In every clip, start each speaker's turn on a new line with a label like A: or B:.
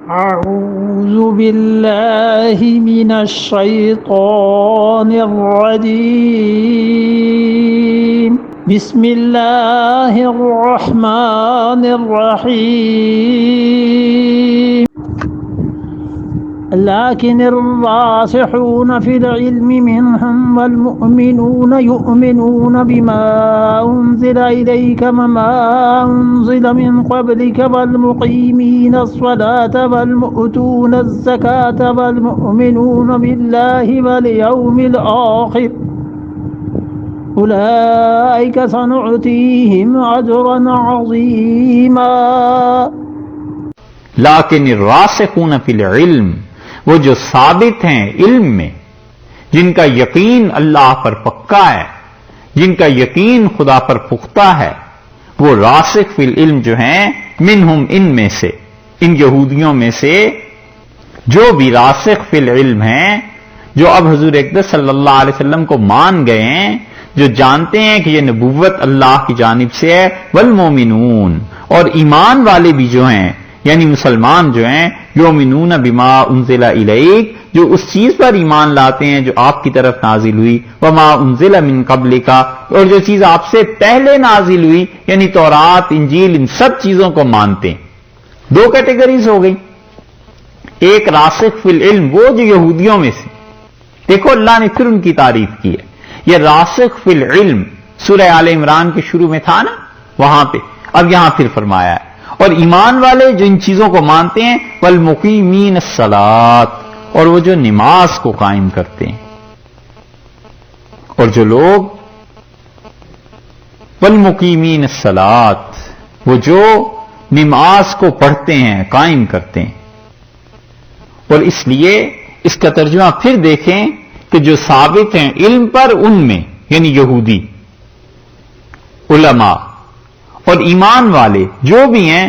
A: أعوذ بالله من الشيطان الرجيم بسم الله الرحمن الرحيم لكن الراسخون في العلم منهم والمؤمنون يؤمنون بما أنزل إليك وما أنزل من قبلك والمقيمين الصلاة والمؤتون الزكاة والمؤمنون بالله واليوم الآخر أولئك سنؤتيهم أجرا عظيما.
B: لیکن الراسخون فی العلم، وہ جو ثابت ہیں علم میں، جن کا یقین اللہ پر پکا ہے، جن کا یقین خدا پر پختہ ہے، وہ راسخ فی العلم جو ہیں، منہم ان میں سے، ان یہودیوں میں سے جو بھی راسخ فی العلم ہیں، جو اب حضور اقدس صلی اللہ علیہ وسلم کو مان گئے ہیں، جو جانتے ہیں کہ یہ نبوت اللہ کی جانب سے ہے، والمومنون، اور ایمان والے بھی جو ہیں، یعنی مسلمان جو ہیں، یؤمنون بما انزل الیک، جو اس چیز پر ایمان لاتے ہیں جو آپ کی طرف نازل ہوئی، وما انزل من قبلک، اور جو چیز آپ سے پہلے نازل ہوئی، یعنی تورات، انجیل، ان سب چیزوں کو مانتے ہیں. دو کیٹیگریز ہو گئی. ایک راسخ فی العلم، وہ جو یہودیوں میں سے، دیکھو اللہ نے پھر ان کی تعریف کی ہے. یہ راسخ فی العلم سورہ آل عمران کے شروع میں تھا نا، وہاں پہ، اب یہاں پھر فرمایا ہے. اور ایمان والے جو ان چیزوں کو مانتے ہیں، والمقیمین الصلاۃ، اور وہ جو نماز کو قائم کرتے ہیں. اور جو لوگ والمقیمین الصلاۃ، وہ جو نماز کو پڑھتے ہیں، قائم کرتے ہیں. اور اس لیے اس کا ترجمہ پھر دیکھیں کہ جو ثابت ہیں علم پر، ان میں یعنی یہودی، علماء اور ایمان والے جو بھی ہیں،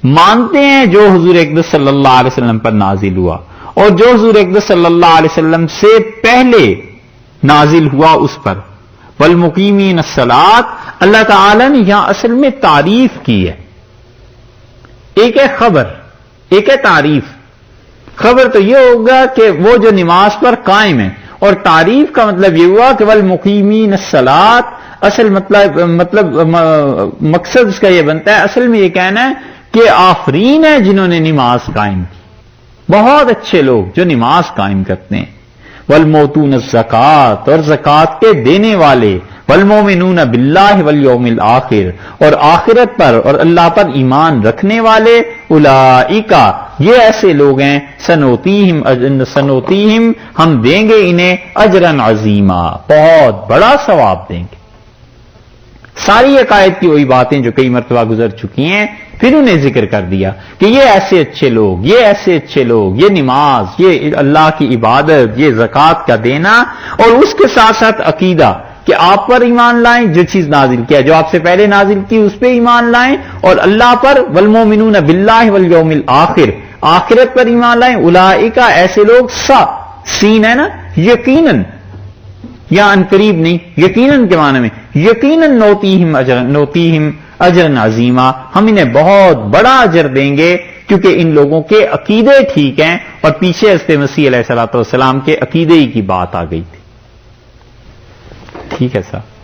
B: مانتے ہیں جو حضور اقدس صلی اللہ علیہ وسلم پر نازل ہوا، اور جو حضور اقدس صلی اللہ علیہ وسلم سے پہلے نازل ہوا اس پر. والمقیمین الصلاۃ، اللہ تعالی نے یہاں اصل میں تعریف کی ہے. ایک ہے خبر، ایک ہے تعریف. خبر تو یہ ہوگا کہ وہ جو نماز پر قائم ہے، اور تعریف کا مطلب یہ ہوا کہ والمقیمین الصلاۃ، اصل مقصد اس کا یہ بنتا ہے، اصل میں یہ کہنا ہے کہ آفرین ہیں جنہوں نے نماز قائم کی، بہت اچھے لوگ جو نماز قائم کرتے ہیں. والموتون الزکات، اور زکات کے دینے والے. والمؤمنون باللہ والیوم الآخر، اور آخرت پر اور اللہ پر ایمان رکھنے والے. اولئک، یہ ایسے لوگ ہیں، سنوتیہم، ہم دیں گے انہیں اجرا عظیما، بہت بڑا ثواب دیں گے. ساری عقائد کی وہی باتیں جو کئی مرتبہ گزر چکی ہیں، پھر انہیں ذکر کر دیا کہ یہ ایسے اچھے لوگ، یہ ایسے اچھے لوگ، یہ نماز، یہ اللہ کی عبادت، یہ زکوٰۃ کا دینا، اور اس کے ساتھ ساتھ عقیدہ کہ آپ پر ایمان لائیں، جو چیز نازل کیا، جو آپ سے پہلے نازل کی اس پہ ایمان لائیں، اور اللہ پر. والمؤمنون باللہ والیوم الآخر، آخرت پر ایمان لائیں. اولئک، ایسے لوگ، سین ہے نا، یقیناً، یا ان قریب نہیں، یقیناً کے معنی میں، یقیناً نوتیہم اجرا عظیما، ہم انہیں بہت بڑا اجر دیں گے، کیونکہ ان لوگوں کے عقیدے ٹھیک ہیں. اور پیچھے حضرت مسیح علیہ الصلوۃ والسلام کے عقیدے کی بات آ گئی تھی. ٹھیک ہے صاحب.